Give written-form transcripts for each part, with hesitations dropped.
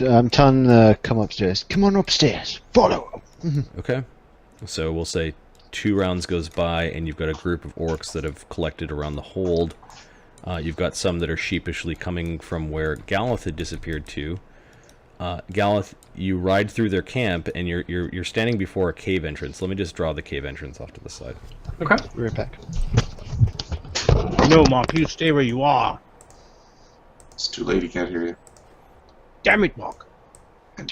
I'm telling them to come upstairs. Come on upstairs. Follow. Okay. So we'll say 2 rounds goes by, and you've got a group of orcs that have collected around the hold. You've got some that are sheepishly coming from where Galeth had disappeared to. Galeth, you ride through their camp, and you're standing before a cave entrance. Let me just draw the cave entrance off to the side. Okay. Rear back. No, Monk, you stay where you are. It's too late, he can't hear you. Damn it, Monk.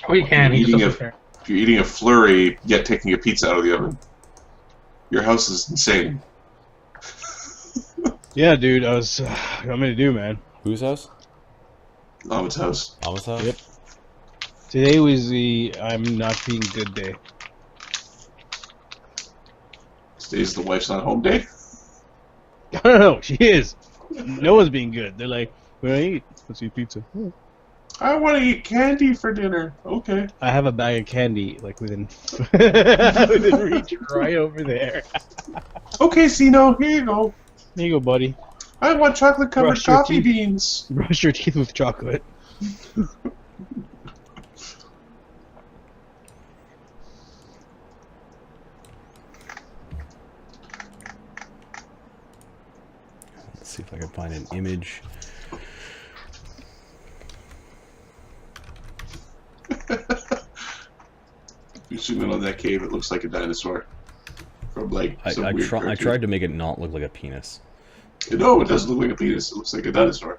Oh, you can. He just doesn't care. If you're eating a flurry, yet taking a pizza out of the oven, your house is insane. Yeah, dude, I was... what am I to do, man? Whose house? Lamad's house. Alma's house? Yep. Today was the I'm not being good day. Today's the wife's not home day. I don't know, she is. No one's being good. They're like, what do I eat? Let's eat pizza. I want to eat candy for dinner. Okay. I have a bag of candy, like, within within reach right over there. Okay, Zeno, here you go. Here you go, buddy. I want chocolate-covered Brush your coffee teeth. beans. Brush your teeth with chocolate. Let's see if I can find an image. You zoom in on that cave, it looks like a dinosaur. From like some I weird cartoon. tried to make it not look like a penis. No, it doesn't look like a penis. It looks like a dinosaur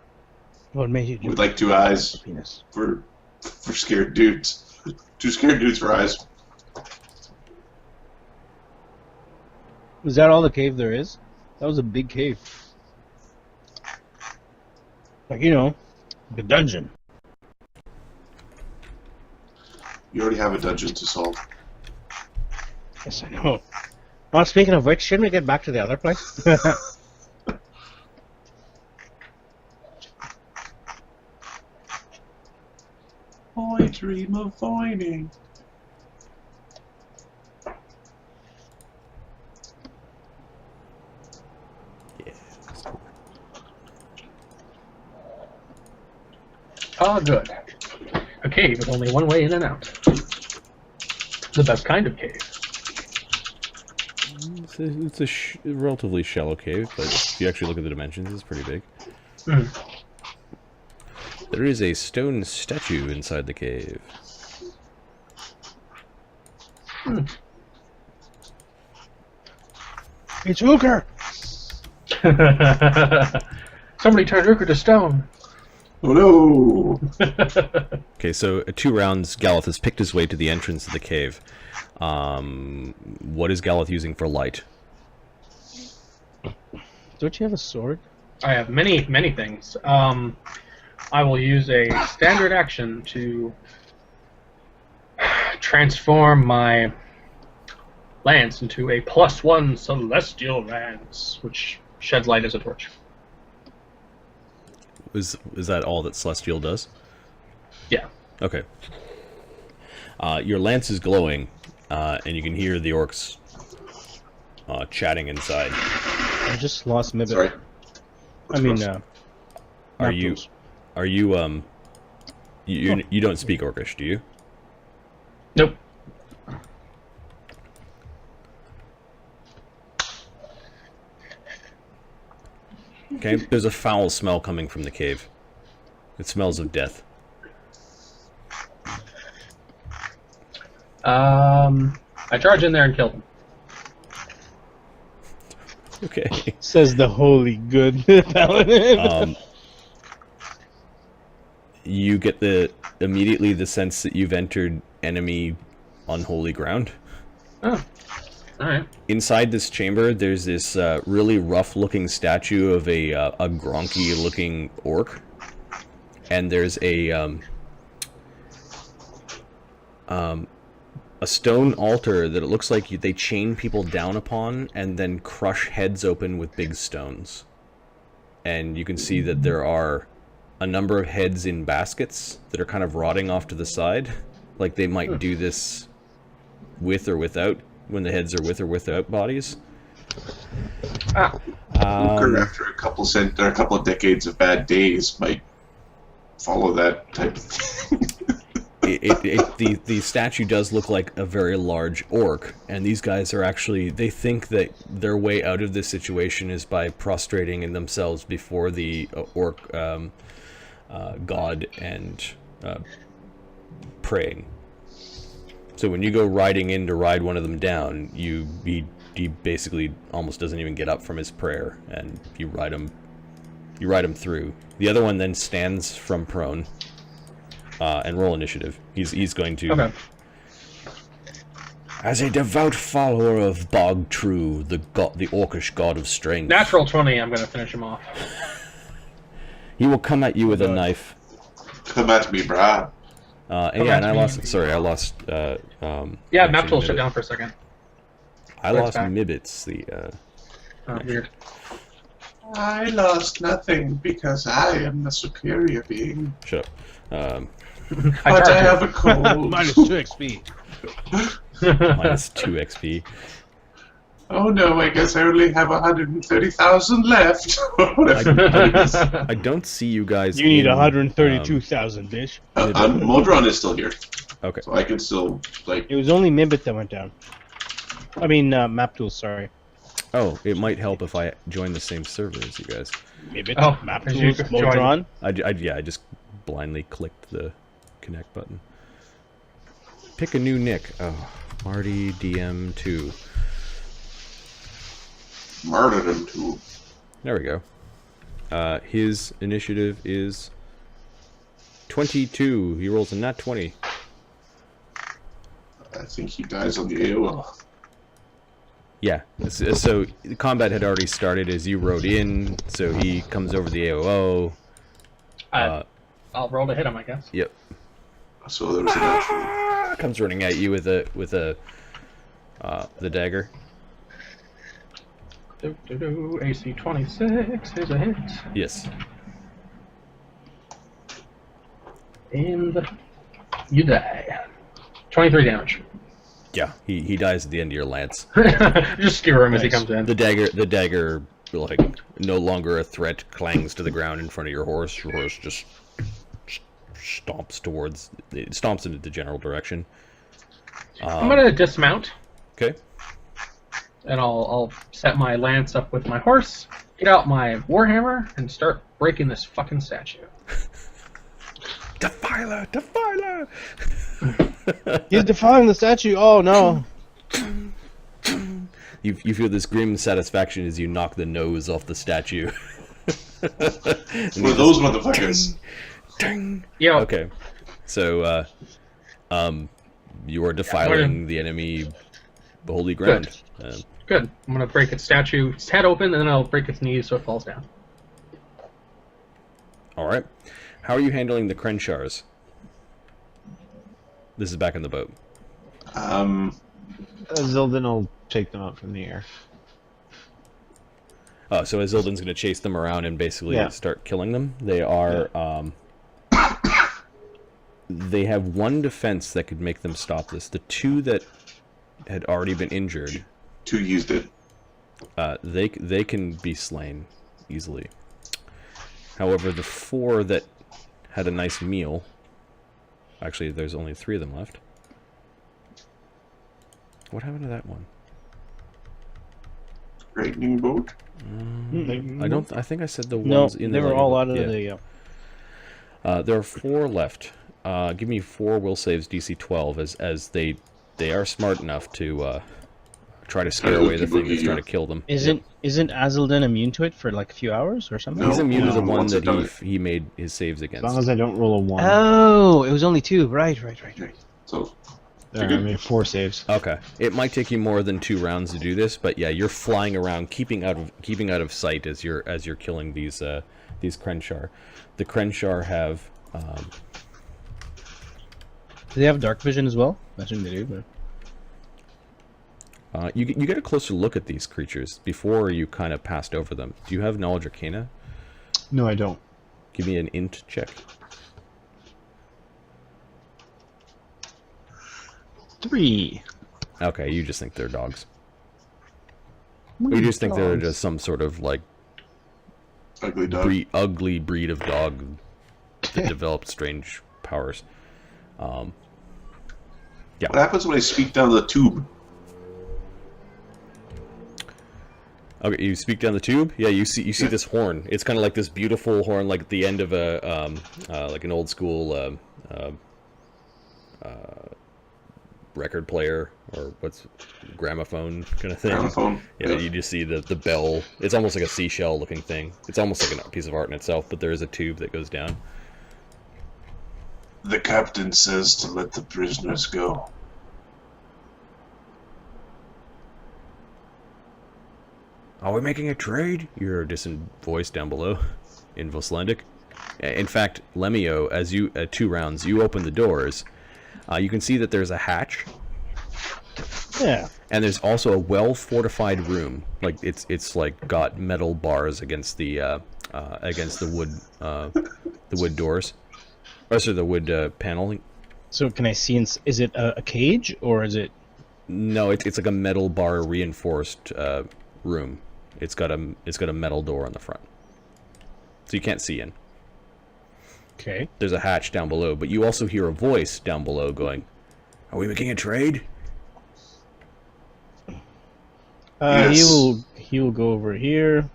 What made you do with like 2 eyes penis? for scared dudes. 2 scared dudes for eyes. Is that all the cave there is? That was a big cave. Like, you know, like a dungeon. You already have a dungeon to solve. Yes, I know. Well, speaking of which, shouldn't we get back to the other place? I dream of finding. Yeah, that's cool. Ah, good. A cave with only one way in and out. The best kind of cave. It's a relatively shallow cave, but if you actually look at the dimensions, it's pretty big. Mm. There is a stone statue inside the cave. It's Hooker! Somebody turned Urker to stone. Oh no! Okay, so 2 rounds, Galeth has picked his way to the entrance of the cave. What is Galeth using for light? Don't you have a sword? I have many, many things. I will use a standard action to transform my lance into a +1 celestial lance, which sheds light as a torch. Is that all that Celestial does? Yeah. Okay. Your lance is glowing, and you can hear the orcs chatting inside. I just lost my bit. Sorry. I mean, Are you you don't speak Orcish, do you? Nope. Okay, there's a foul smell coming from the cave. It smells of death. I charge in there and kill them. Okay. says the holy good paladin. You get immediately the sense that you've entered enemy unholy ground. Oh, alright. Inside this chamber, there's this really rough-looking statue of a gronky-looking orc, and there's a stone altar that it looks like they chain people down upon and then crush heads open with big stones. And you can see that there are a number of heads in baskets that are kind of rotting off to the side, like they might do this with or without, when the heads are with or without bodies. Booker, after a couple of decades of bad days, might follow that type of thing. the statue does look like a very large orc, and these guys are actually, they think that their way out of this situation is by prostrating in themselves before the orc god and praying. So when you go riding in to ride one of them down, he basically almost doesn't even get up from his prayer, and you ride him through. The other one then stands from prone. And roll initiative. He's going to. Okay. As a devout follower of Bog True, the orcish god of strength. Natural 20. I'm gonna finish him off. He will come at you with a knife. Come at me, brah. And I lost. Sorry, I lost. Yeah, map tool shut down for a second. I lost Mibbits. Weird. I lost nothing because I am the superior being. Shut up. But I have a cold. Minus 2 XP. Minus 2 XP. Oh no, I guess I only have 130,000 left. I don't see you guys. You need 132,000, bitch. Modron is still here. Okay. So I can still, like... It was only Mimbit that went down. I mean, map tools, sorry. Oh, it might help if I join the same server as you guys. Mimbit, Oh, map as you tools, join. Modron. I just blindly clicked the connect button. Pick a new nick. Oh, Marty DM2. Murdered him too. There we go. His initiative is 22. He rolls a nat 20. I think he dies on the AOL. Yeah, so the combat had already started as you rode in, so he comes over the AOO. I'll roll to hit him, I guess. Yep. So there was an actual... Comes running at you with the dagger. AC 26 is a hit. Yes. And you die. 23 damage. Yeah, he dies at the end of your lance. Just skewer him as he comes in. The dagger, like, no longer a threat, clangs to the ground in front of your horse. Your horse just stomps into the general direction. I'm gonna dismount. Okay. And I'll set my lance up with my horse, get out my warhammer, and start breaking this fucking statue. Defiler! Defiler! He's defiling the statue. Oh no! You feel this grim satisfaction as you knock the nose off the statue. One of those motherfuckers. Ding. Yeah. Okay. So, you are defiling the enemy holy ground. Good. I'm gonna break its head open, and then I'll break its knees so it falls down. All right. How are you handling the Crenshars? This is back in the boat. Zildin will take them out from the air. Oh, so Azildan's going to chase them around and basically start killing them. They are, they have one defense that could make them stop this. The two that had already been injured, Two used it. they can be slain easily. However, the four that had a nice meal, actually there's only 3 of them left. What happened to that one? Lightning bolt. I think I said the ones in the they were all lightning out of bolt. the... There are 4 left. Give me 4 will saves DC 12 as they are smart enough to try to scare away the thing that's trying to kill them. Isn't Azildin immune to it for like a few hours or something? He's immune to the one once that it he made his saves against. As long as I don't roll a 1. Oh, it was only 2. Right. So, I made 4 saves. Okay, it might take you more than 2 rounds to do this, but yeah, you're flying around, keeping out of sight as you're killing these Crenshar. The Crenshar have. Do they have dark vision as well? Imagine they do, but. You get a closer look at these creatures before you kind of passed over them. Do you have Knowledge Arcana? No, I don't. Give me an int check. 3. Okay, you just think they're dogs. You just think they're just some sort of like ugly dog. ugly breed of dog that developed strange powers. Yeah. What happens when I speak down the tube? Okay, you speak down the tube. Yeah, you see this horn. It's kind of like this beautiful horn, like at the end of a like an old school record player or what's gramophone kind of thing. Gramophone. Yeah, Yeah. you just see the bell. It's almost like a seashell looking thing. It's almost like a piece of art in itself, but there is a tube that goes down. The captain says to let the prisoners go. Are we making a trade? You hear a distant voice down below in Voslendic. In fact, Lemio, as you at 2 rounds, you open the doors. You can see that there's a hatch. Yeah. And there's also a well-fortified room. Like it's like got metal bars against the wood doors. Or sorry, the wood paneling. So can I see? Is it a cage or is it? No, it's like a metal bar reinforced room. It's got a metal door on the front, so you can't see in. Okay. There's a hatch down below, but you also hear a voice down below going, "Are we making a trade?" Yes. He will go over here.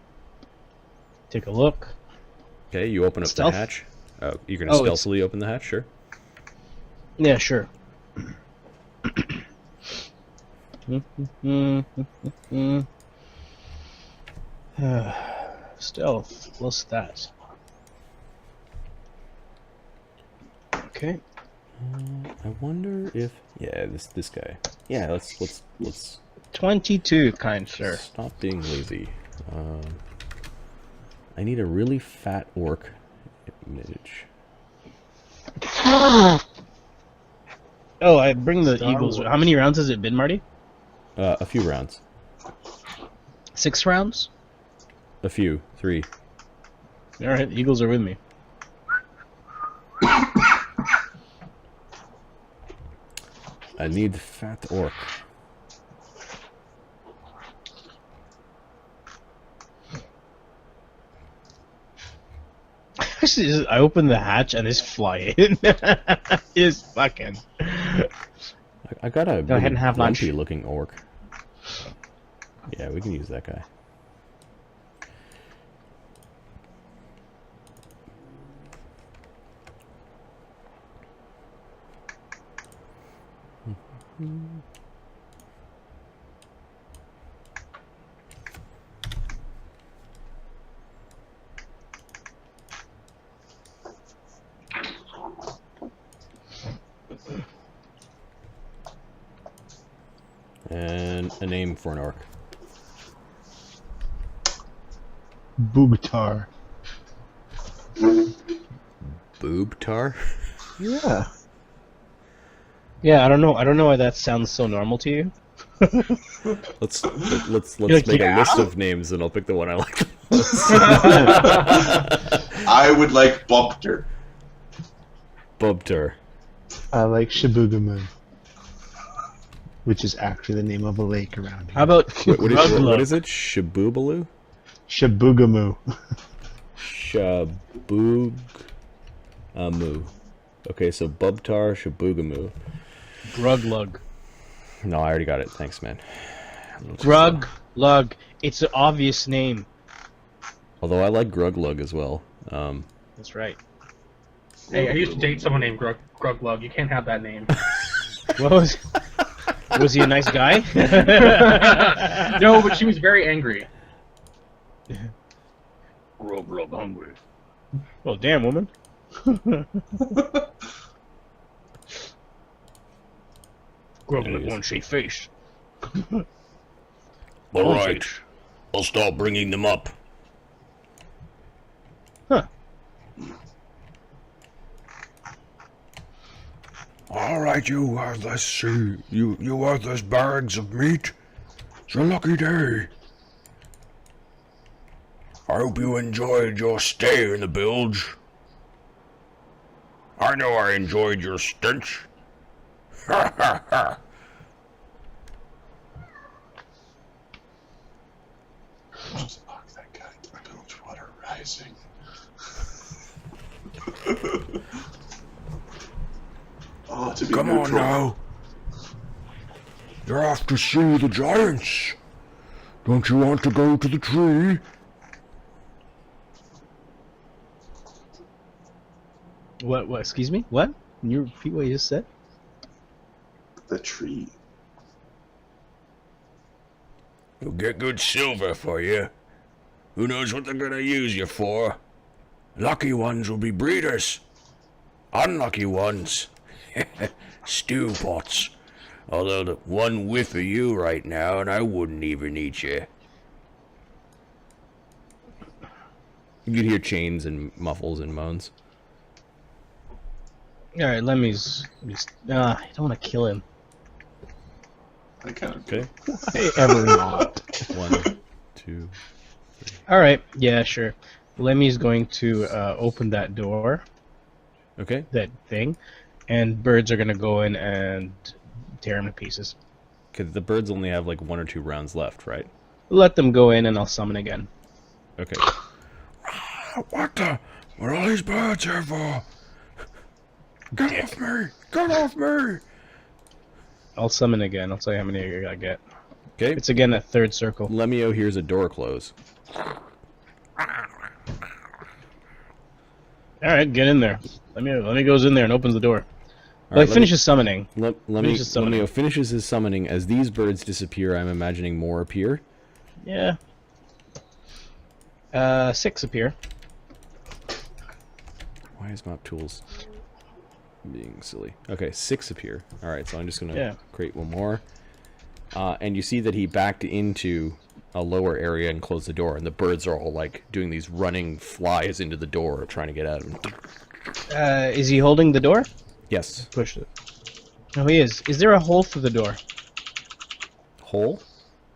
Take a look. Okay, you open up Stealth? the hatch. Oh, you're gonna Oh, it's- stealthily open the hatch, sure. Yeah, sure. Stealth plus that. Okay. I wonder if this guy. Yeah, let's 22, kind sir. stop being lazy. I need a really fat orc image. Oh, I bring the Star eagles. Wars. How many rounds has it been, Marty? A few rounds. 6 rounds? A few. 3. Alright, the eagles are with me. I need fat orc. I open the hatch and just fly in. Just fucking. I got a Go ahead and have lunch. grumpy looking orc. Yeah, we can use that guy. And a name for an orc. Boogtar. Boobtar? Yeah. Yeah, I don't know. I don't know why that sounds so normal to you. Let's like, make yeah? a list of names and I'll pick the one I like the most. I would like Bumpter. Bubtar. I like Shibugamu, which is actually the name of a lake around How here. about What Gruglug? is it? Shaboobaloo? Shibugamu. Shaboogamoo. Okay, so Bubtar, Shaboogamoo. Gruglug. No, I already got it. Thanks, man. Gruglug. It's an obvious name. Although I like Gruglug as well. That's right. Hey, I used to date someone named Gruglug. You can't have that name. What was he a nice guy? No, but she was very angry. Gruglug hungry. Well, damn, woman. Gruglug won't shake face. All right, I'll start bringing them up. Huh. All right, you worthless you worthless bags of meat. It's a lucky day. I hope you enjoyed your stay in the bilge. I know I enjoyed your stench. Ha ha ha. Just knock that guy to the bilge water rising. Oh, to be Come on neutral. now. You're off to see the giants. Don't you want to go to the tree? What? Excuse me? What? Can you repeat what you just said? The tree. We'll get good silver for you. Who knows what they're gonna use you for? Lucky ones will be breeders. Unlucky ones, stew pots. Although the one whiff of you right now and I wouldn't even eat you. You can hear chains and muffles and moans. Alright, Lemmy's... I don't want to kill him. I kind of. Okay. Ever not. 1, 2. Alright, yeah, sure. Lemmy's going to open that door, Okay. that thing, and birds are going to go in and tear him to pieces. Because the birds only have like 1 or 2 rounds left, right? Let them go in and I'll summon again. Okay. What the? What are all these birds here for? Get off me! Get off me! I'll summon again. I'll tell you how many I get. Okay. It's again a third circle. Lemio hears a door close. Alright, get in there. Let me goes in there and opens the door. Well, right, he finishes summoning. Lemio summoning. finishes his summoning. As these birds disappear, I'm imagining more appear. Yeah. 6 appear. Why is map tools being silly? Okay, 6 appear. Alright, so I'm just going to create one more. And you see that he backed into a lower area and closed the door, and the birds are all like doing these running flies into the door trying to get at him. Is he holding the door? Yes. Push it. No, he is. Is there a hole through the door? Hole?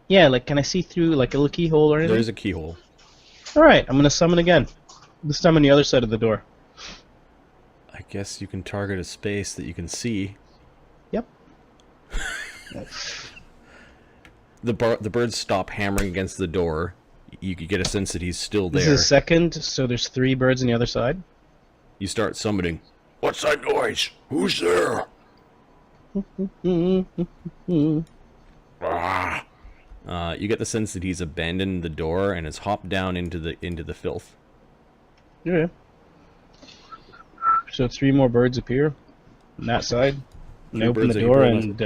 Yeah, like, can I see through, like, a little keyhole or anything? There's a keyhole. Alright, I'm gonna summon again. This time on the other side of the door. I guess you can target a space that you can see. Yep. The birds stop hammering against the door. You could get a sense that he's still there. This is second, so there's 3 birds on the other side. You start summoning. What's that noise? Who's there? Ah, You get the sense that he's abandoned the door and has hopped down into the filth. Yeah. So 3 more birds appear on that side. And they open the door and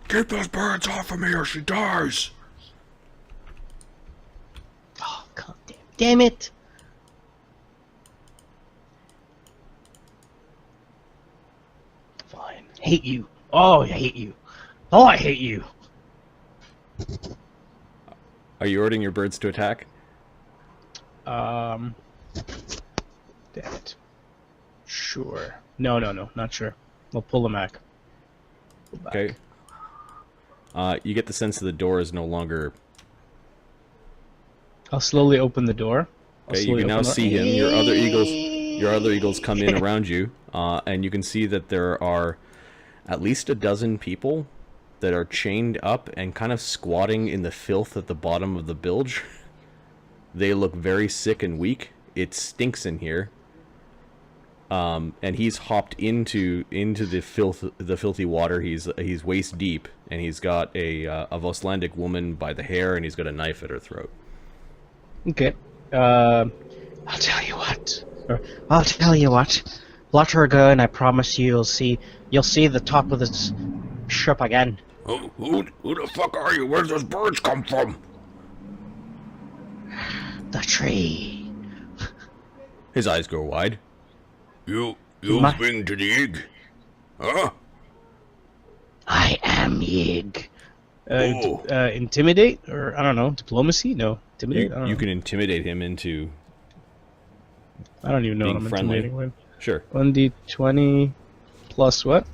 keep those birds off of me or she dies. oh, god damn it! Fine. Hate you. Oh, I hate you. Oh, I hate you. Are you ordering your birds to attack? Damn it. Sure. No, not sure. We'll pull them back. Okay. You get the sense that the door is no longer... I'll slowly open the door. Okay, you can now see him. Your other eagles come in around you, and you can see that there are at least a dozen people that are chained up and kind of squatting in the filth at the bottom of the bilge. They look very sick and weak. It stinks in here. And he's hopped into the filthy water. He's waist deep, and he's got a Voslandic woman by the hair, and he's got a knife at her throat. Okay. I'll tell you what. Let her go, and I promise you'll see the top of this ship again. Who the fuck are you? Where those birds come from? The tree. His eyes go wide. You've been to the egg? Huh? I am Yig. Oh. Intimidate? Or, I don't know, diplomacy? No. Intimidate? I don't You know. can intimidate him into I don't even know being what I'm friendly. intimidating with. Sure. 1d20 plus what?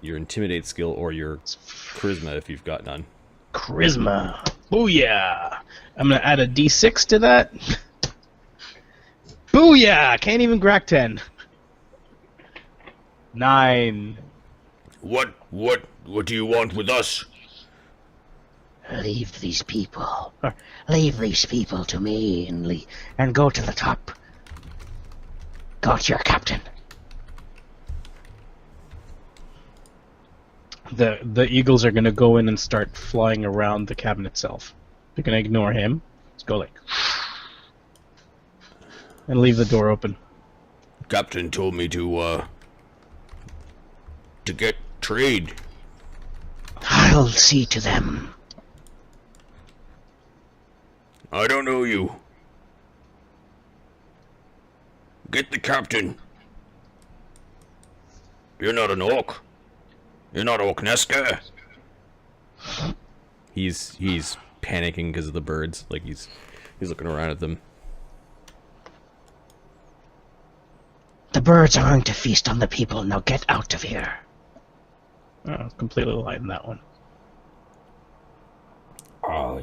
Your intimidate skill or your charisma if you've got none. Charisma. Booyah! I'm gonna add a d6 to that. Booyah! Can't even crack 10. 9. What do you want with us? Leave these people to me and go to the top. Go to your captain. The eagles are going to go in and start flying around the cabin itself. They're going to ignore him. Let's go like... and leave the door open. Captain told me to get trade. I'll see to them. I don't know you. Get the captain. You're not an orc. You're not orcneskor. He's panicking because of the birds. Like he's looking around at them. The birds are going to feast on the people. Now get out of here. Oh, completely lied in that one.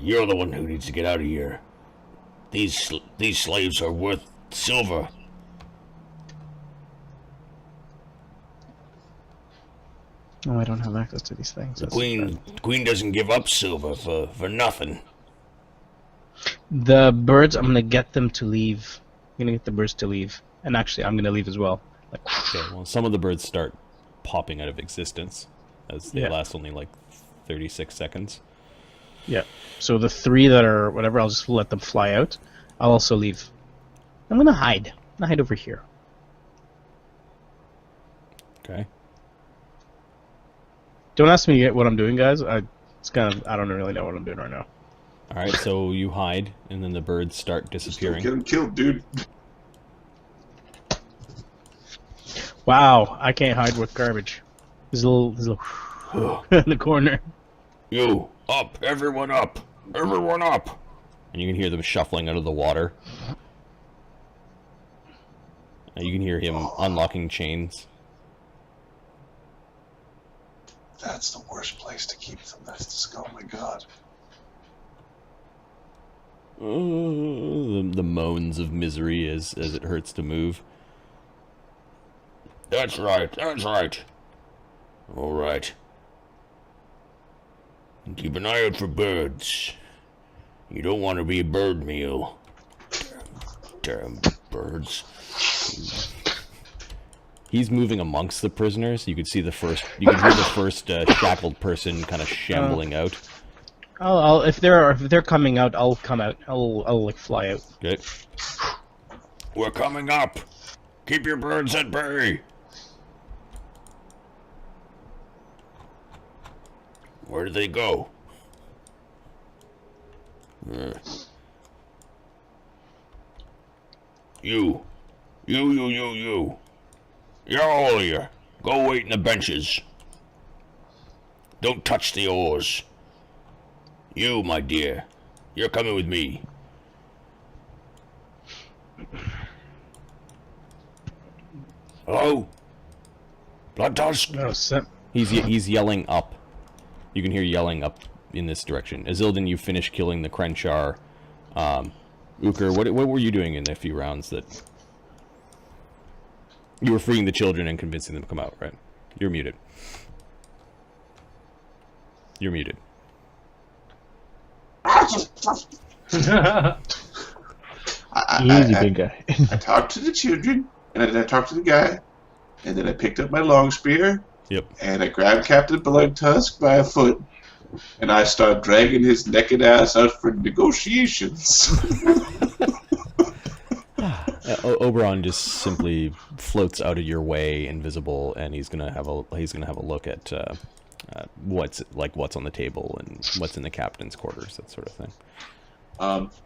You're the one who needs to get out of here. These slaves are worth silver. Oh, I don't have access to these things. The queen doesn't give up silver for nothing. The birds, I'm going to get them to leave. I'm going to get the birds to leave. And actually, I'm going to leave as well. Like, Okay, well, some of the birds start popping out of existence, as they last only like 36 seconds. yeah. So the 3 that are whatever, I'll just let them fly out. I'll also leave. I'm going to hide. I'm going to hide over here. Okay. Don't ask me what I'm doing, guys. I don't really know what I'm doing right now. All right, so you hide, and then the birds start Just don't disappearing. get him killed, dude. Wow, I can't hide with garbage. There's a little in the corner. You, up, everyone up. Everyone up. And you can hear them shuffling out of the water. And you can hear him unlocking chains. That's the worst place to keep them. Oh my god. The moans of misery as it hurts to move. That's right, that's right. All right. Keep an eye out for birds. You don't want to be a bird meal. Damn birds. He's moving amongst the prisoners. You could see the first. You can hear the first shackled person kind of shambling out. I'll if they're coming out, I'll come out. I'll like fly out. Okay. We're coming up. Keep your birds at bay. Where did they go? You. You're all here. Go wait in the benches. Don't touch the oars. You, my dear, you're coming with me. Hello? Blood Tusk? No, He's yelling up. You can hear yelling up in this direction. Azildan, you finished killing the Krenchar. Uker, what were you doing in the few rounds that... You were freeing the children and convincing them to come out, right? You're muted. You're muted. Easy, big guy. I talked to the children, and then I talked to the guy, and then I picked up my long spear, Yep. and I grabbed Captain Blood Tusk by a foot, and I started dragging his naked ass out for negotiations. Oberon just simply floats out of your way, invisible, and he's gonna have a look at what's on the table and what's in the captain's quarters, that sort of thing.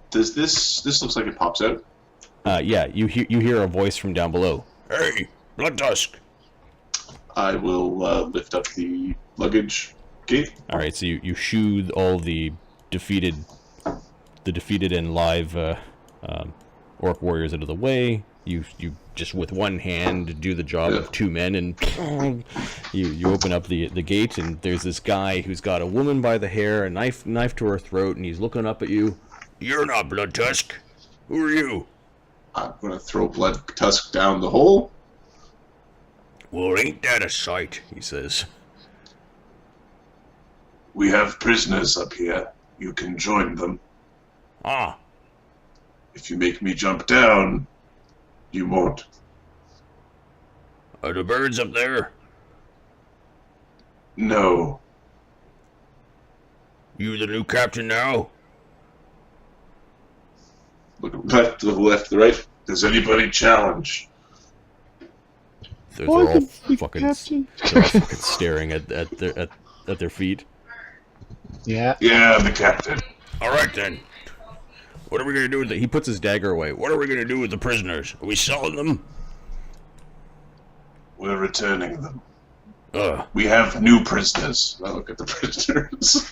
Does this looks like it pops out? Yeah, you hear a voice from down below. Hey, Blood Tusk. I will lift up the luggage gate. All right, so you shoo all the defeated and live orc warriors out of the way. You just with one hand do the job of 2 men, and you open up the gate, and there's this guy who's got a woman by the hair, a knife to her throat, and he's looking up at you. You're not Blood Tusk. Who are you? I'm gonna throw Blood Tusk down the hole. Well, ain't that a sight, he says. We have prisoners up here. You can join them. Ah, If you make me jump down, you won't. are the birds up there? No. You the new captain now? Look left to the left, to the right. Does anybody challenge? They're all fucking staring at their feet. Yeah. Yeah, I'm the captain. All right then. What are we gonna do with He puts his dagger away. What are we gonna do with the prisoners? Are we selling them? We're returning them. Uh. We have new prisoners. I look at the prisoners.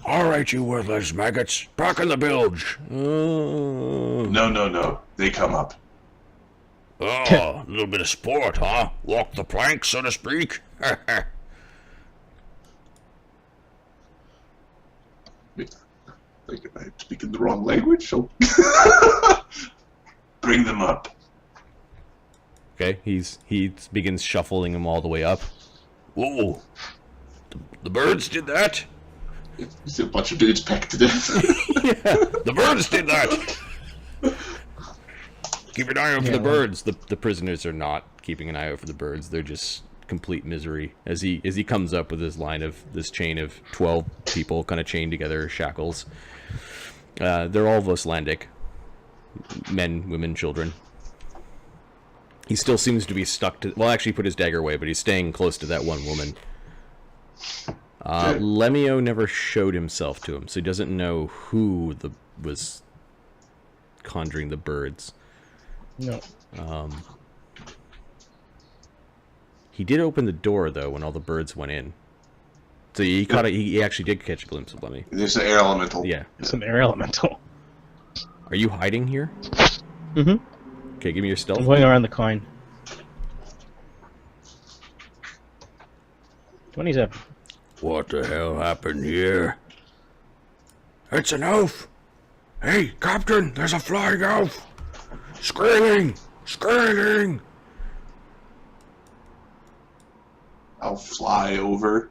All right, you worthless maggots. Back in the bilge. No. They come up. Oh, a little bit of sport, huh? Walk the plank, so to speak. Like, am I speaking the wrong language? So bring them up. Okay, he begins shuffling them all the way up. Whoa! The birds did that. You see a bunch of dudes pecked to death. The birds did that. Keep an eye out for the birds. The prisoners are not keeping an eye out for the birds. They're just complete misery as he comes up with this chain of 12 people kind of chained together, shackles. They're all Icelandic, men, women, children. He still seems to be stuck to... Well, actually, he put his dagger away, but he's staying close to that one woman. Lemio never showed himself to him, so he doesn't know who was conjuring the birds. No. He did open the door, though, when all the birds went in. So he caught it. He actually did catch a glimpse of Lemmy. There's an air elemental. Yeah. Some air elemental. Are you hiding here? Mm-hmm. Okay, give me your stealth. I'm going around the coin. 27. What the hell happened here? It's an elf. Hey, Captain, there's a flying elf. Squealing! Squealing! I'll fly over.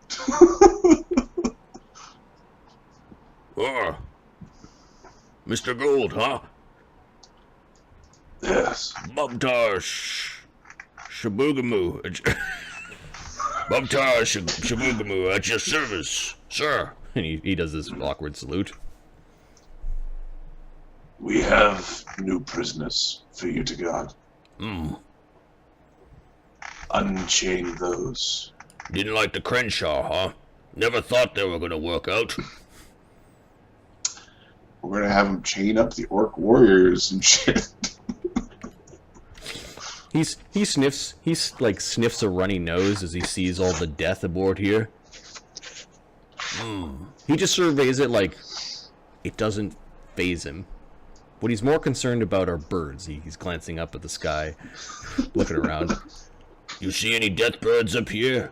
Oh. Mr. Gold, huh? Yes. Bubtar Shabugamu. Bubtar Shabugamu at your service, sir. And he does this awkward salute. We have new prisoners for you to guard. Unchain those. Didn't like the Crenshaw, huh? Never thought they were gonna work out. We're gonna have them chain up the orc warriors and shit. He sniffs a runny nose as he sees all the death aboard here. He just surveys it like it doesn't faze him. What he's more concerned about are birds. He's glancing up at the sky, looking around. You see any death birds up here?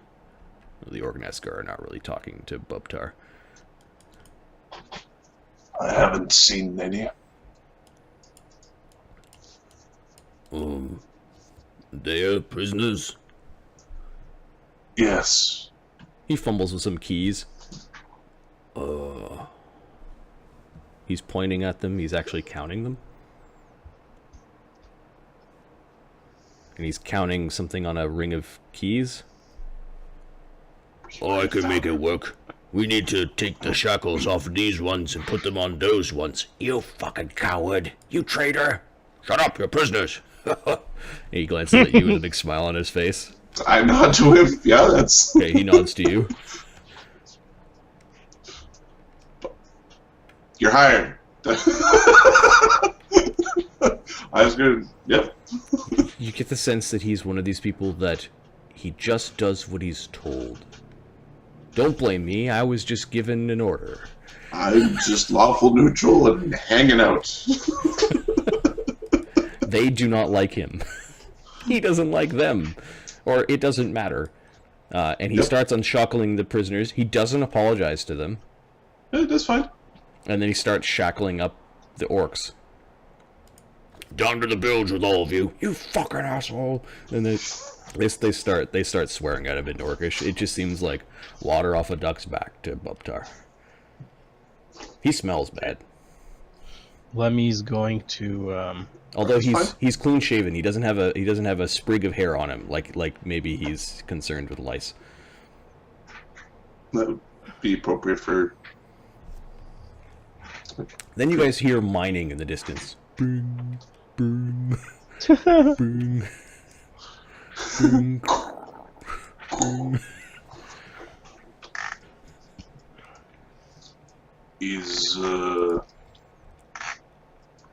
The orcneskor are not really talking to Bubtar. I haven't seen any. They are prisoners? Yes. He fumbles with some keys. He's pointing at them. He's actually counting them. And he's counting something on a ring of keys. Oh, I can make it work. We need to take the shackles off of these ones and put them on those ones. You fucking coward. You traitor. Shut up, you're prisoners. He glances at you with a big smile on his face. I nod to him. Yeah, that's... Okay, he nods to you. You're hired. I was good. Yep. You get the sense that he's one of these people that he just does what he's told. Don't blame me, I was just given an order. I'm just lawful neutral and hanging out. They do not like him. He doesn't like them. Or it doesn't matter. And he starts unshackling the prisoners. He doesn't apologize to them. Yeah, that's fine. And then he starts shackling up the orcs. Down to the bilge with all of you. You fucking asshole! And they start swearing at him in Orcish. It just seems like water off a duck's back to Bubtar. He smells bad. Lemmy's going to Although he's clean shaven, he doesn't have a sprig of hair on him like maybe he's concerned with lice. That would be appropriate for... Then you guys hear mining in the distance. Boom, boom, boom, boom, boom.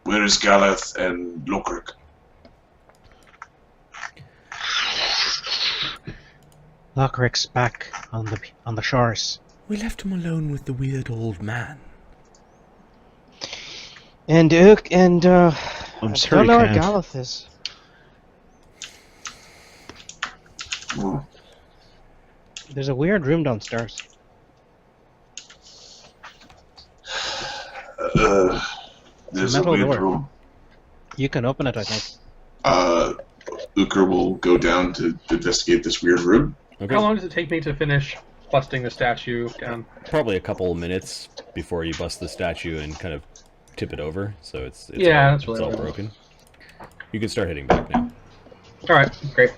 Where is Galeth and Lokrik? Lockrick's back on the shores. We left him alone with the weird old man. And Ook and I'm I sorry, don't know where Kant. Galeth is. Oh, There's a weird room downstairs. there's Metal a weird door. room. You can open it, I think. Uker will go down to investigate this weird room. Okay. How long does it take me to finish busting the statue down? Probably a couple of minutes before you bust the statue and kind of tip it over, so it's Yeah, all, that's really it's all what I broken. You can start heading back now. Alright, great.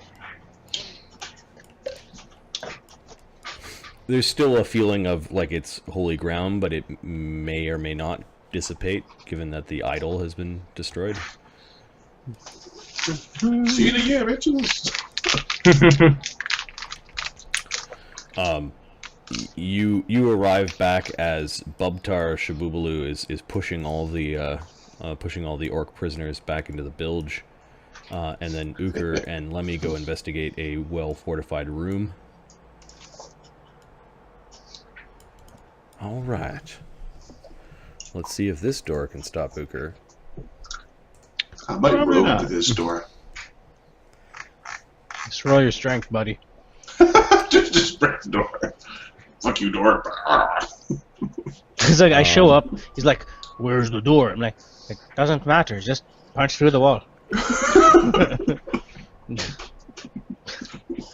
There's still a feeling of like it's holy ground, but it may or may not dissipate, given that the idol has been destroyed. See you in a year, bitches. You arrive back as Bubtar Shabubalu is pushing all the orc prisoners back into the bilge, and then Uker and Lemmy go investigate a well fortified room. All right. Let's see if this door can stop Uker. I might Probably roll not. into this door. Just roll your strength, buddy. just break the door. Fuck you, door. Cause like I show up, he's like, "Where's the door?" I'm like, "It doesn't matter. Just punch through the wall."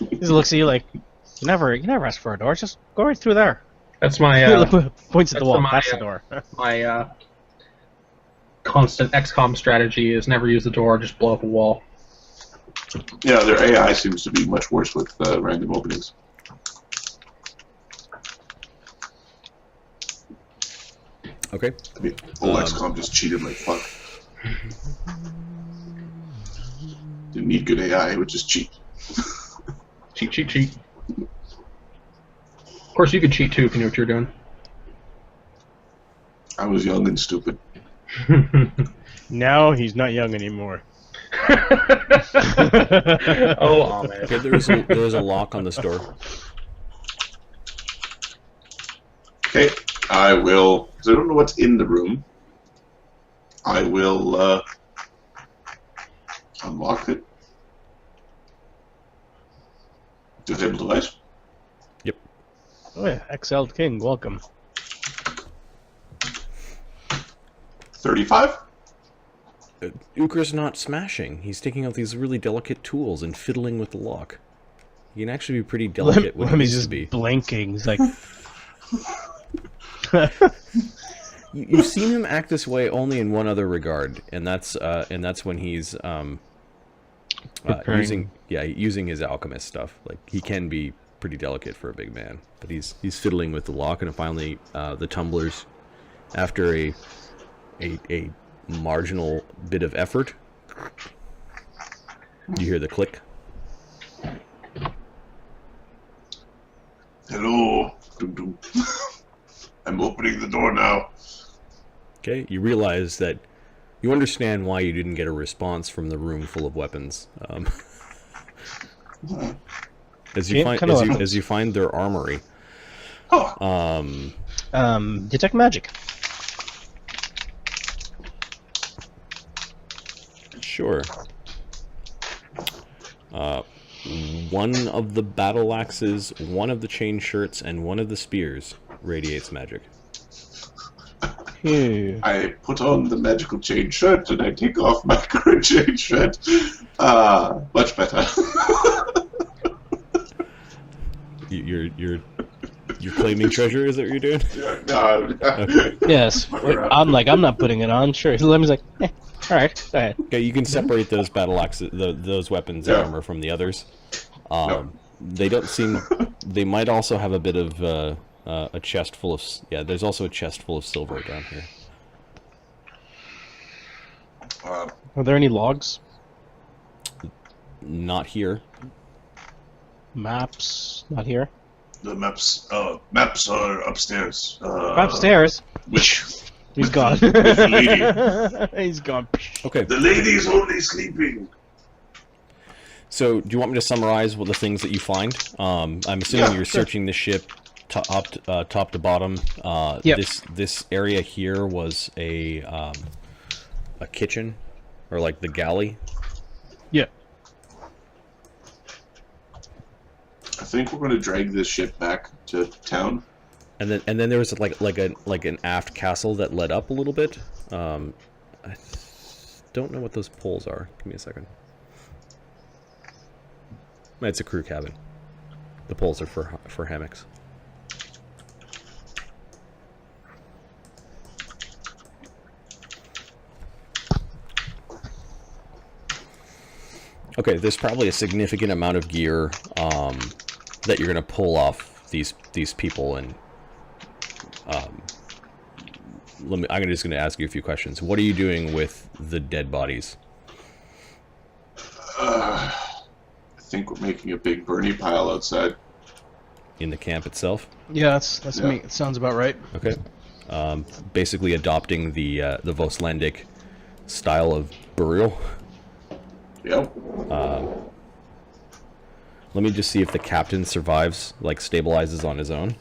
He looks at you like, "You never asked for a door. Just go right through there." That's my Points at the that's wall. my, That's the door. my constant XCOM strategy is never use the door, just blow up a wall. Yeah, their AI seems to be much worse with random openings. Okay. I mean, old XCOM just cheated like fuck. Didn't need good AI, it would just cheat. Cheat, cheat, cheat. Of course, you could cheat too if you knew what you were doing. I was young and stupid. Now he's not young anymore. Oh, Ahmed. Okay, there's a lock on this door. Okay, I will, because I don't know what's in the room, I will unlock it. Disable device. Oh yeah, Exiled King, welcome. 35? Uker's not smashing. He's taking out these really delicate tools and fiddling with the lock. He can actually be pretty delicate when he Lemmy's needs just to be. blinking. He's like, You've seen him act this way only in one other regard, and that's when he's Preparing. using his alchemist stuff. Like he can be pretty delicate for a big man, but he's fiddling with the lock, and finally the tumblers, after a marginal bit of effort, you hear the click. Hello. Dum dum. I'm opening the door now. Okay, you realize that you understand why you didn't get a response from the room full of weapons. As you Yeah, find kinda as weapons. you find their armory, Oh, detect magic. sure. One of the battle axes, one of the chain shirts, and one of the spears radiates magic. Phew. I put on the magical chain shirt and I take off my current chain shirt. Much better. You're claiming treasure? Is that what you're doing? Yes. I'm like, I'm not putting it on. Sure. Lemmy's like, alright, go ahead. Okay, you can separate those battle axes, those weapons and armor from the others. They don't seem. They might also have a bit of a chest full of... there's also a chest full of silver down here. Are there any logs? Not here. Maps? Not here. The maps are upstairs. Upstairs? Which? He's gone. With the lady. He's gone. Okay. The lady's only sleeping. So, do you want me to summarize what the things that you find? I'm assuming you're searching the ship top to bottom. Yep. This area here was a kitchen, or like the galley. Yeah. I think we're going to drag this ship back to town. And then there was like an aft castle that led up a little bit. I don't know what those poles are. Give me a second. It's a crew cabin. The poles are for hammocks. Okay, there's probably a significant amount of gear that you're gonna pull off these people, and I'm just gonna ask you a few questions. What are you doing with the dead bodies? I think we're making a big burning pile outside. In the camp itself? Yeah, that's me. It sounds about right. Okay. Basically adopting the Voslandic style of burial. Yep. Let me just see if the captain survives, like stabilizes on his own.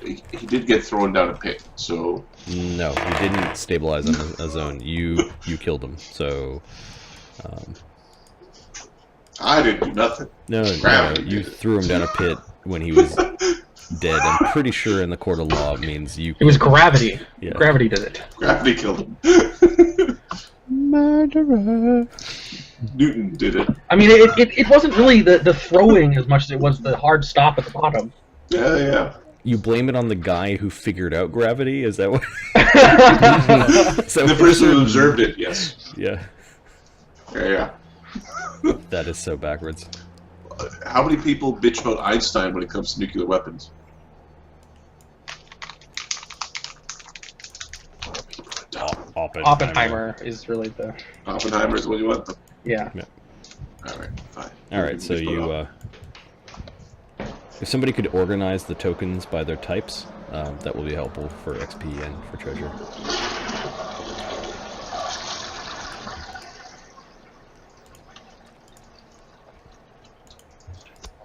He did get thrown down a pit, so... No, he didn't stabilize on his own. You killed him, so... I didn't do nothing. No, Gravity you did it. threw him down a pit when he was dead. I'm pretty sure in the court of law it means you... It was gravity. Yeah. Gravity did it. Gravity killed him. Murderer. Newton did it. I mean, it wasn't really the throwing as much as it was the hard stop at the bottom. Yeah. You blame it on the guy who figured out gravity? Is that what... The person who observed it, yes. Yeah. Yeah. That is so backwards. How many people bitch about Einstein when it comes to nuclear weapons? Oppenheimer is really the... Oppenheimer is what you want? Yeah. Alright, fine. Alright, so you... if somebody could organize the tokens by their types, that will be helpful for XP and for treasure.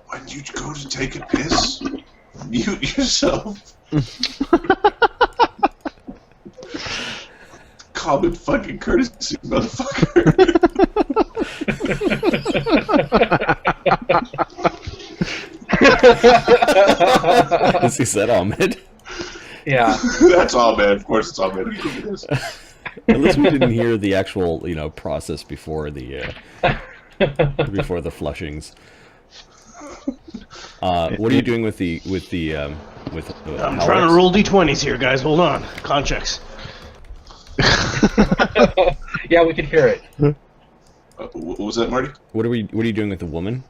When you go to take a piss, mute yourself. Common fucking courtesy, motherfucker. Is that Ahmed? Yeah. That's all, man. Of course it's all, man. At least we didn't hear the actual, process before the flushings. What are you doing with the I'm trying to roll d20s here, guys. Hold on. Con checks. Yeah, we can hear it. What was that, Marty? What are you doing with the woman?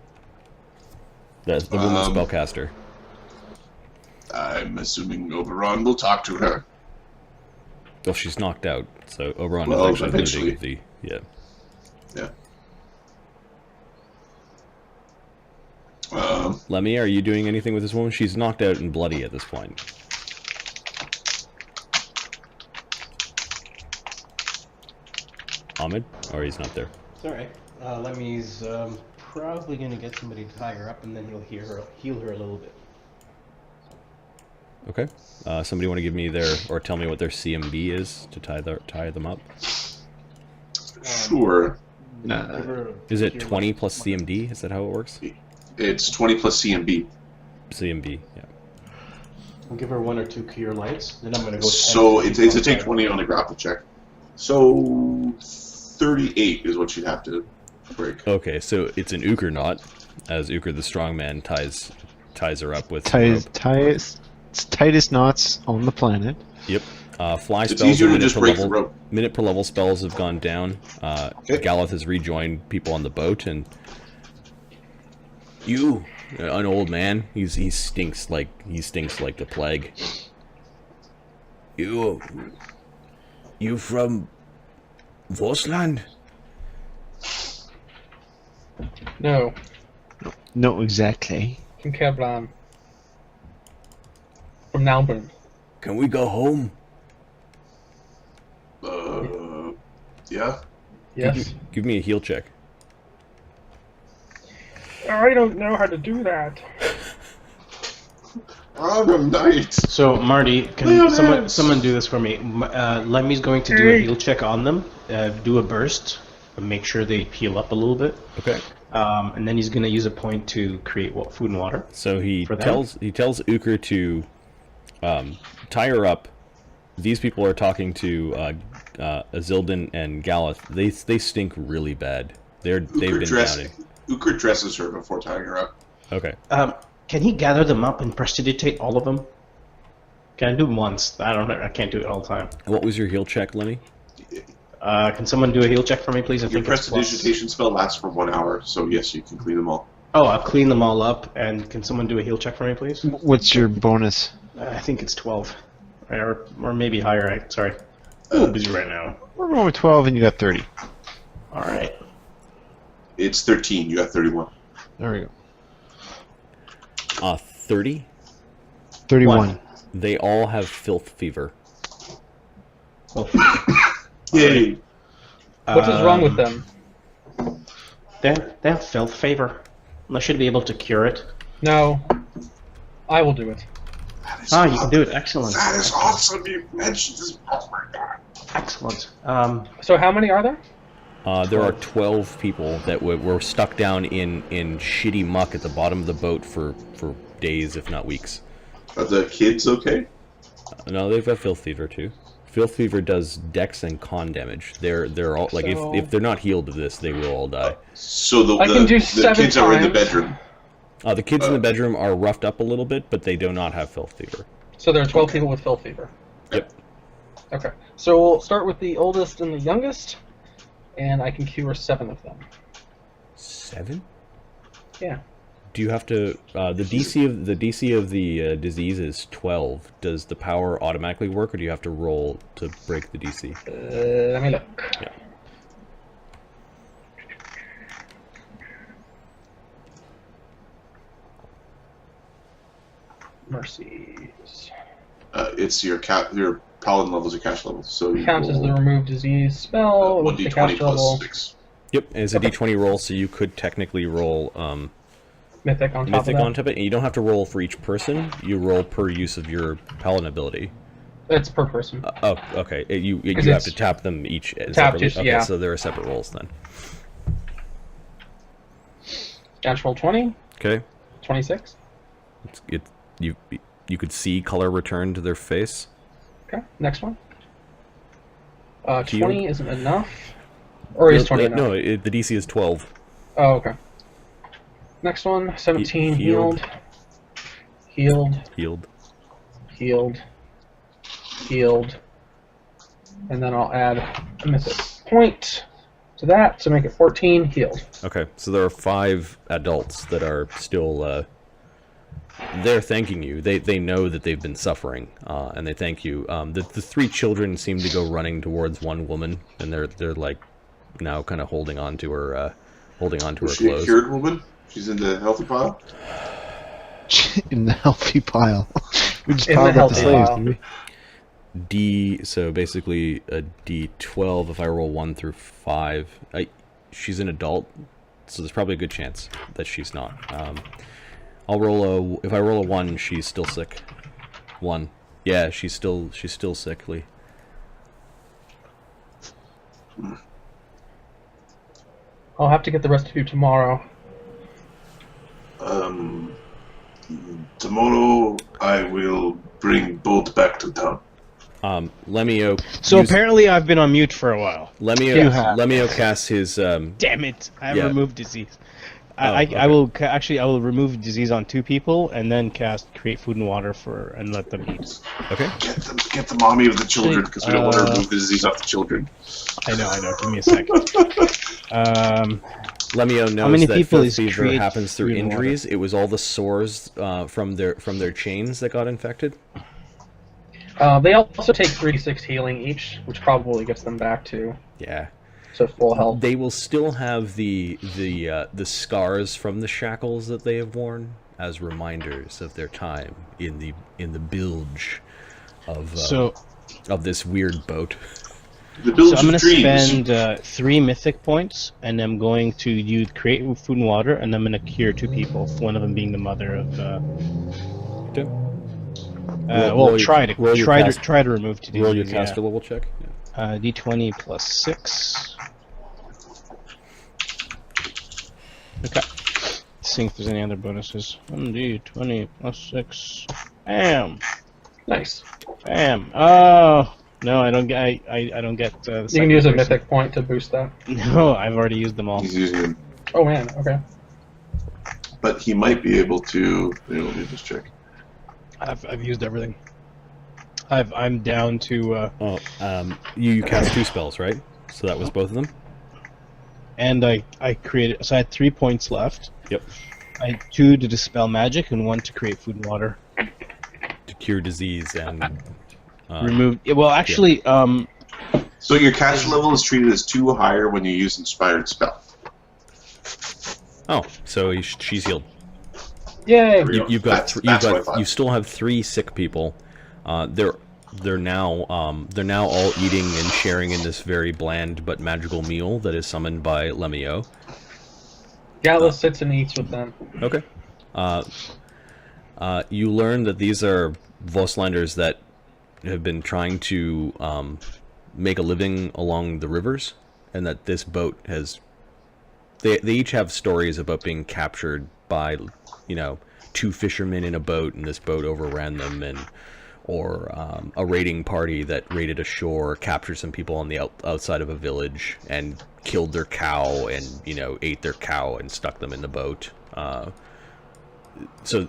The woman spellcaster. I'm assuming Oberon will talk to her. Well, she's knocked out, so Oberon Well, is actually eventually. looting at Yeah. Lemmy, are you doing anything with this woman? She's knocked out and bloody at this point. Ahmed? Or he's not there. It's alright. Lemmy's probably going to get somebody to tie her up, and then he'll heal her a little bit. Okay. Somebody want to give me or tell me what their CMB is to tie them up? Sure. Is it 20 plus CMD? Is that how it works? It's 20 plus CMB. CMB, yeah. I'll give her 1 or 2 cure lights, then I'm going to go... So it's a take 20 on the grapple check. So 38 is what she'd have to break. Okay, so it's an Uker knot, as Uker the strongman ties her up with rope. Tightest knots on the planet. Yep. Fly It's spells easier are to just break the rope. minute per level spells have gone down. Okay. Galeth has rejoined people on the boat, and You. An old man. He stinks like the plague. You from Vosland? No, No, exactly. from Kevlan. From Nalburn. Can we go home? Yeah. Yes. Give me a heal check. I don't know how to do that. I'm a knight. So, Marty, can someone do this for me? Lemmy's going to do a heal check on them, do a burst, and make sure they heal up a little bit. Okay. And then he's going to use a point to create food and water. So he For them? tells Uker to tie her up. These people are talking to Azildin and Galeth. They stink really bad. They've been doubting. Uker dresses her before tying her up. Okay. Can he gather them up and prestidigitate all of them? Can I do them once? I can't do it all the time. What was your heal check, Lenny? Can someone do a heal check for me, please? Your prestidigitation spell lasts for 1 hour, so yes, you can clean them all. Oh, I'll clean them all up, and can someone do a heal check for me, please? What's your bonus? I think it's 12. Or maybe higher, sorry. I'm a little busy right now. We're going with 12 and you got 30. Alright. It's 13, you got 31. There we go. 30. 31. They all have filth fever. Well, Yay! What is wrong with them? they have filth favor. I should be able to cure it. No. I will do it. Ah, you can do it. Excellent. That is awesome. You mentioned this. Oh my god. Excellent. So how many are there? There are 12 people that were stuck down in shitty muck at the bottom of the boat for days, if not weeks. Are the kids okay? No, they've got filth fever too. Filth fever does dex and con damage. They're all like So- if they're not healed of this, they will all die. So I can do the 7 kids are in the times. bedroom. The kids in the bedroom are roughed up a little bit, but they do not have filth fever. So there are 12 people with filth fever. Yep. Okay. So we'll start with the oldest and the youngest, and I can cure 7 of them. 7? Yeah. Do you have to? The DC of the disease is 12. Does the power automatically work, or do you have to roll to break the DC? Let me look. Yeah. Mercies. It's your paladin levels, your cash levels. So you Counts as the roll, remove disease spell with the 1d20 cast level. plus 6. Yep, it's a D20 roll, so you could technically roll Mythic on top Mythic of that. on top of it, and you don't have to roll for each person. You roll per use of your paladin ability. It's per person. Oh, okay. You 'Cause have it's to tap them each tapped separately. each, Okay, yeah. so there are separate rolls then. Natural 20, Okay. 26. You could see color return to their face. Okay, next one. 20 Healed. isn't enough. Or is 20 enough? No, the DC is 12. Oh, okay. Next one, 17 Healed. Healed. Healed. Healed. Healed. And then I'll add a mythic point to that to make it 14 healed. Okay, so there are 5 adults that are still. They're thanking you. They know that they've been suffering, and they thank you. The 3 children seem to go running towards one woman, and they're like now kind of holding on to her, Is she a clothes. cured woman? She's in the healthy pile? In the healthy pile. We just In the piled up the healthy slaves, pile. didn't we? So basically a D12 if I roll 1 through 5. She's an adult, so there's probably a good chance that she's not. If I roll a 1, she's still sick. 1. Yeah, she's still sickly. I'll have to get the rest of you tomorrow. Tomorrow I will bring both back to town. Lemio. So apparently I've been on mute for a while. Lemio casts his. Damn it! I have Yeah. removed disease. okay. I will I will remove disease on 2 people and then cast create food and water and let them eat. Okay. Get the mommy of the children, because we don't want to remove the disease off the children. I know. Give me a second. Lemio knows many that people filth is fever create happens through food and water? injuries. It was all the sores from their chains that got infected. They also take 3d6 healing each, which probably gets them back to Yeah. full health. They will still have the scars from the shackles that they have worn as reminders of their time in the bilge of this weird boat. The bilge So I'm going of to dreams. spend 3 mythic points, and I'm going to use create food and water, and I'm going to cure 2 people. One of them being the mother of. Okay. Well, try to remove 2 Roll your diseases, caster level check. Yeah. D20 plus 6. Okay. See if there's any other bonuses. 1d20 plus 6. Bam! Nice. Bam! Oh no, I don't get. I don't get. The You can use a second person. mythic point to boost that. No, I've already used them all. He's using it, Oh man, okay. but he might be able to. Let me just check. I've used everything. I'm down to. You cast 2 spells, right? So that was both of them. And I created. So I had 3 points left. Yep. I had 2 to dispel magic and 1 to create food and water. To cure disease and Remove. Well, actually, So your caster level is treated as 2 higher when you use inspired spell. Oh, so she's healed. Yay! You've got That's what I thought. you still have 3 sick people. They're now all eating and sharing in this very bland but magical meal that is summoned by Lemio. Gallus sits and eats with them. Okay. You learn that these are Voslanders that have been trying to make a living along the rivers, and that this boat has. They each have stories about being captured by, 2 fishermen in a boat, and this boat overran them, or a raiding party that raided a shore, captured some people on the outside of a village, and killed their cow, and ate their cow and stuck them in the boat. So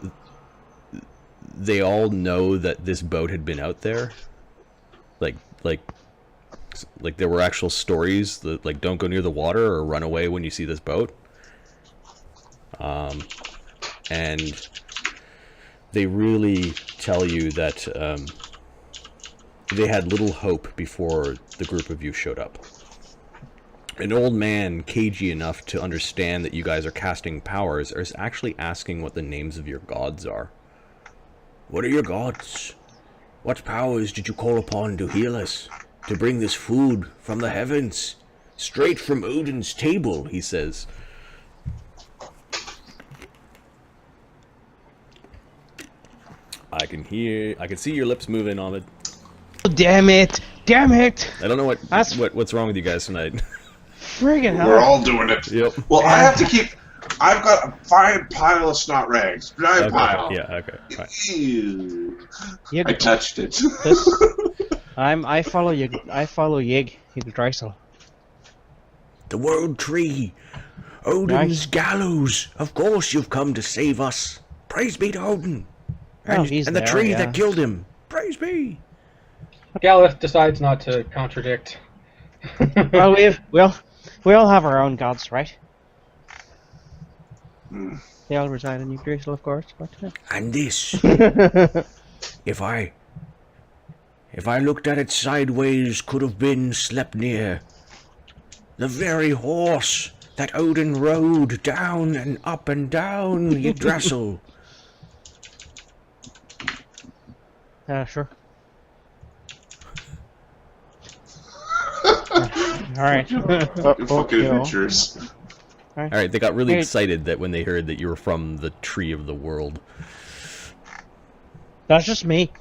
they all know that this boat had been out there. Like there were actual stories that, like, don't go near the water or run away when you see this boat. And they really tell you that they had little hope before the group of you showed up. An old man, cagey enough to understand that you guys are casting powers, is actually asking what the names of your gods are. What are your gods? What powers did you call upon to heal us? To bring this food from the heavens? Straight from Odin's table, he says. I can see your lips moving on it. damn it! Damn it! I don't know what's wrong with you guys tonight. Friggin' hell! We're all doing it. Yep. Well, I have to keep. I've got a fine pile of snot rags. Giant pile. Yeah. Okay. Right. Ew. You- I touched it. I follow you. I follow Yig. He's Dreisel. The World Tree. Odin's gallows. Of course you've come to save us. Praise be to Odin. Oh, he's and the there, tree yeah. that killed him. Praise be. Gallus decides not to contradict. Well, we all have our own gods, right? They all reside in New Jerusalem, of course. But, And this, if I looked at it sideways, could have been Sleipnir, the very horse that Odin rode down and down Yggdrasil. Sure. Alright. Fucking adventures. All right. They got really Hey. excited that when they heard that you were from the Tree of the World. That's just me.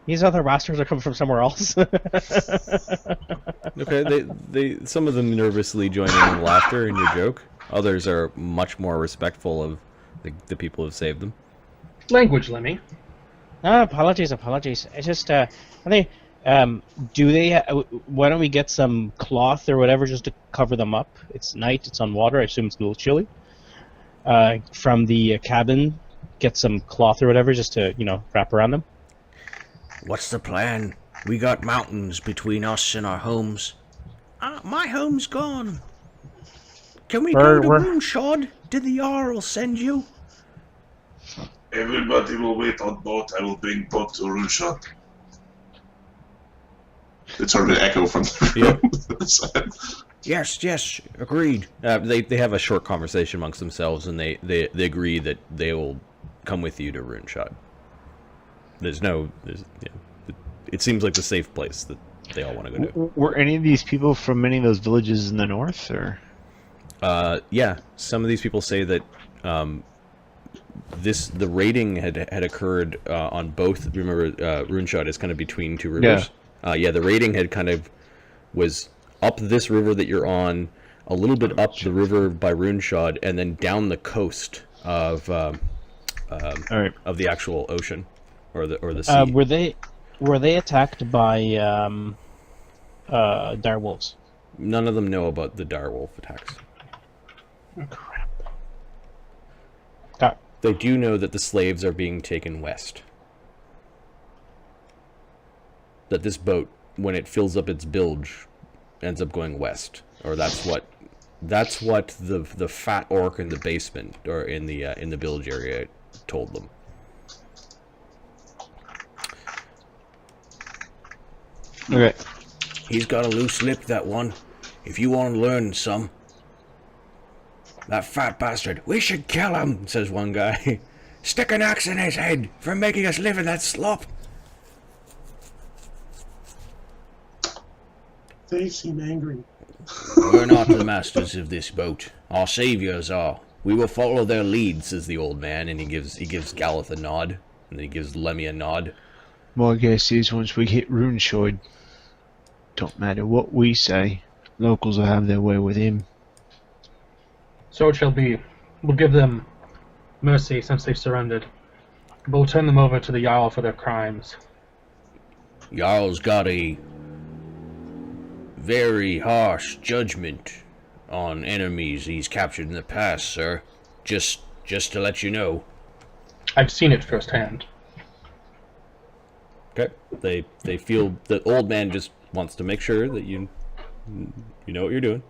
These other bastards are coming from somewhere else. Okay. They some of them nervously join in laughter in your joke. Others are much more respectful of the people who saved them. Language, Lemmy. No, apologies. It's just, I think, do they, why don't we get some cloth or whatever just to cover them up? It's night, it's on water, I assume it's a little chilly. From the cabin, get some cloth or whatever just to, wrap around them. What's the plan? We got mountains between us and our homes. My home's gone. Can we go to Runeshod? Did the Jarl send you? Everybody will wait on boat. I will bring boat to Runeshod. It's heard an echo from the side. Yes, agreed. They have a short conversation amongst themselves, and they agree that they will come with you to Runeshod. It seems like the safe place that they all want to go to. Were any of these people from any of those villages in the north, or? Yeah, some of these people say that the raiding had occurred on both. Remember, Runeshod is kind of between two rivers. Yeah, the raiding was up this river that you're on, a little bit up the river by Runeshod, and then down the coast of the actual ocean or the sea. Were they attacked by direwolves? None of them know about the direwolf attacks. Oh, crap. They do know that the slaves are being taken west. That this boat, when it fills up its bilge, ends up going west, or that's what the fat orc in the basement or in the bilge area told them. Okay. He's got a loose lip, that one. If you want to learn some. That fat bastard. We should kill him, says one guy. Stick an axe in his head for making us live in that slop. They seem angry. We're not the masters of this boat. Our saviors are. We will follow their lead, says the old man, and he gives Galeth a nod, and then he gives Lemmy a nod. My guess is once we hit Runeshod, don't matter what we say, locals will have their way with him. So it shall be. We'll give them mercy since they've surrendered. But we'll turn them over to the Jarl for their crimes. Jarl's got a very harsh judgment on enemies he's captured in the past, sir. Just to let you know. I've seen it firsthand. Okay. They feel the old man just wants to make sure that you know what you're doing.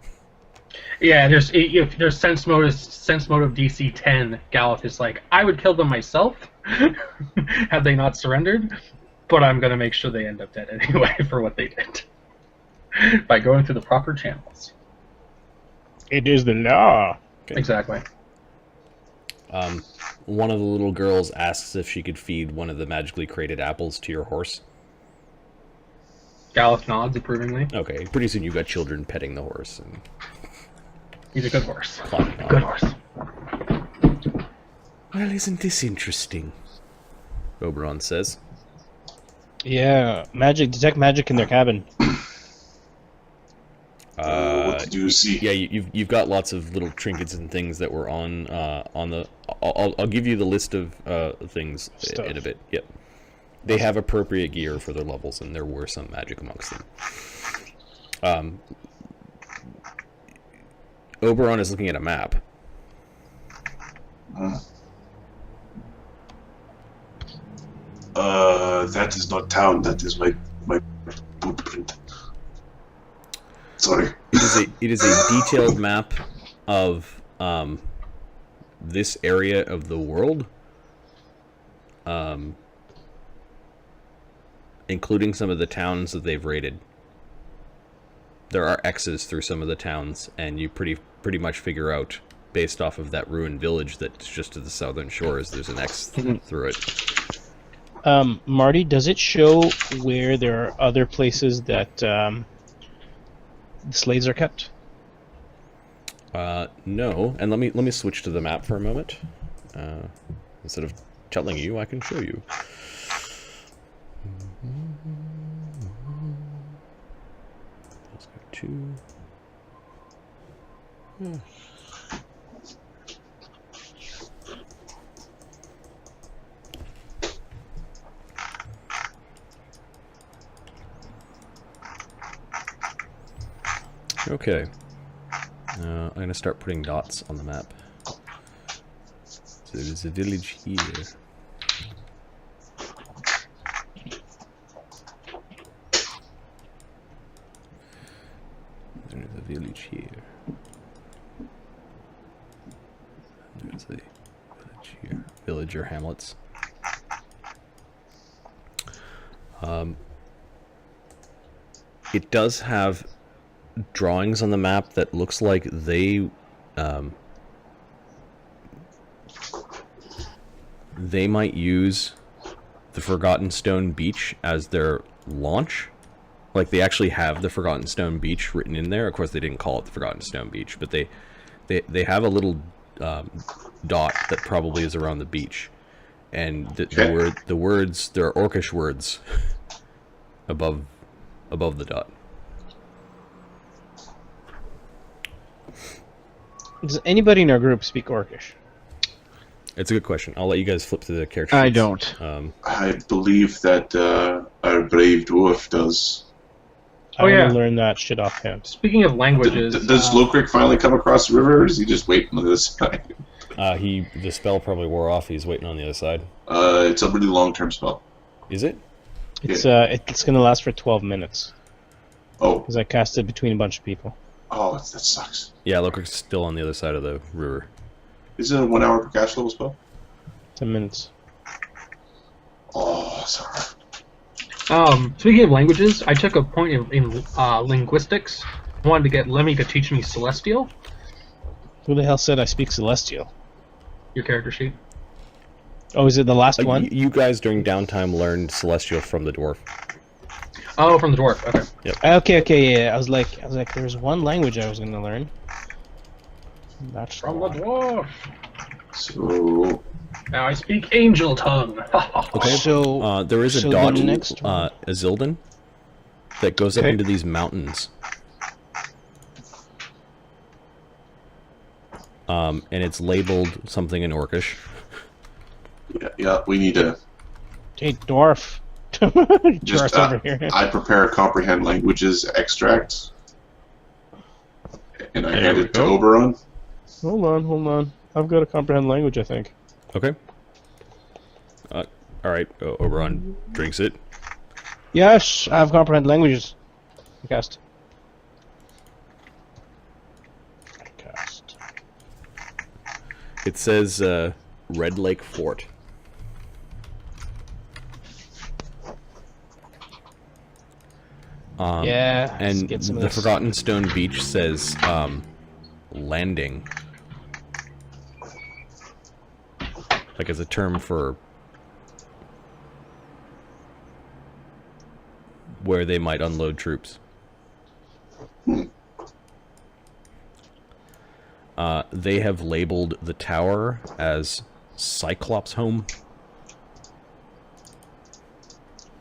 Yeah, if there's sense motive DC 10, Galeth is like, I would kill them myself had they not surrendered, but I'm gonna make sure they end up dead anyway for what they did by going through the proper channels. It is the law. Okay. Exactly. One of the little girls asks if she could feed one of the magically created apples to your horse. Galeth nods approvingly. Okay, pretty soon you've got children petting the horse. And he's a good horse. Climbing on. Good horse. Well, isn't this interesting? Oberon says. Yeah, detect magic in their cabin. What did you see? Yeah, you've got lots of little trinkets and things that were on the. I'll give you the list of things in a bit. Yep, they have appropriate gear for their levels, and there were some magic amongst them. Oberon is looking at a map. That is not town. That is my footprint. Sorry. It is a detailed map of this area of the world, including some of the towns that they've raided. There are X's through some of the towns, and you pretty much figure out, based off of that ruined village that's just to the southern shores, there's an X through it. Marty, does it show where there are other places that the slaves are kept? No, and let me switch to the map for a moment. Instead of telling you, I can show you. Let's go to. Okay. I'm going to start putting dots on the map. So there's a village here. There's a village here. village or hamlets. It does have drawings on the map that looks like they might use the Forgotten Stone Beach as their launch. Like, they actually have the Forgotten Stone Beach written in there. Of course, they didn't call it the Forgotten Stone Beach, but they have a little dot that probably is around the beach, and the words, there are Orcish words above the dot. Does anybody in our group speak Orcish? It's a good question. I'll let you guys flip to the character I sheets. don't. I believe that our brave dwarf does. I Oh, yeah. want to learn that shit off him. Speaking of languages, Does Lokrik finally come across the river, or is he just waiting on the other side? The spell probably wore off. He's waiting on the other side. It's a really long-term spell. Is it? It's it's gonna last for 12 minutes Oh, because I cast it between a bunch of people. that sucks. Yeah, Lokrik's still on the other side of the river. Is it a 1 hour per cast level spell? 10 minutes. Oh, sorry. speaking of languages, I took a point in linguistics. I wanted to get Lemmy to teach me Celestial. Who the hell said I speak Celestial? Your character sheet. Oh, is it the last one? You guys during downtime learned Celestial from the dwarf. Oh, from the dwarf. Okay. Okay, yeah. I was like, there's one language I was gonna learn. That's From the dwarf. So, Now I speak Angel Tongue. Okay. So there is a so dot, the next one- a Zildan, that goes up Okay. into these mountains. And it's labeled something in Orcish. yeah, we need to Hey, dwarf. just. Dwarf's over here. I prepare a comprehend languages extract, and I There hand we it to go. Oberon. Hold on. I've got a comprehend language, I think. Okay. Alright, Oberon drinks it. Yes, I have comprehend languages. I cast. It says Red Lake Fort. Yeah. let's And get some of the this. Forgotten Stone Beach says landing. Like as a term for where they might unload troops. They have labeled the tower as Cyclops Home.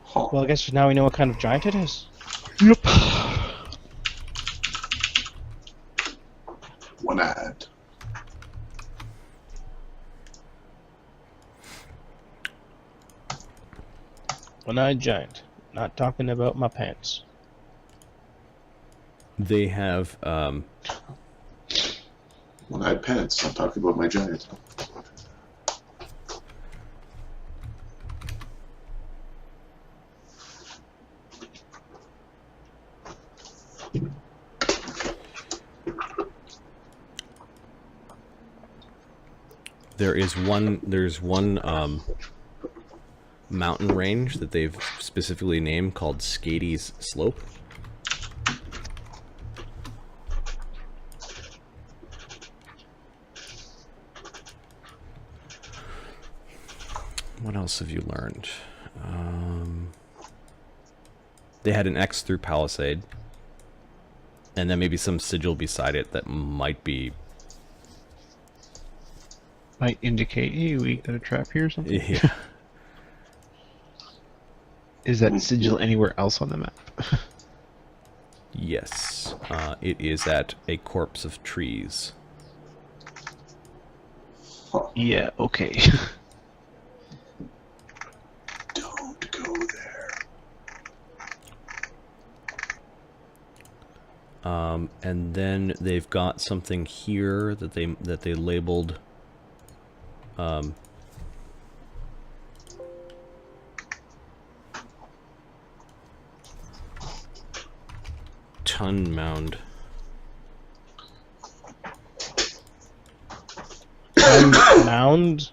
Huh. Well, I guess now we know what kind of giant it is. Yep. One-eyed. One-eyed giant. Not talking about my pants. They have One-eyed pants. I'm talking about my giant. there's one mountain range that they've specifically named called Skady's Slope. What else have you learned? They had an X through Palisade, and then maybe some sigil beside it that might indicate, hey, we got a trap here or something. yeah. Is that sigil anywhere else on the map? Yes, it is at a corpse of trees. Yeah, okay. Don't go there. And then they've got something here that they labeled. Ton Mound. Mound?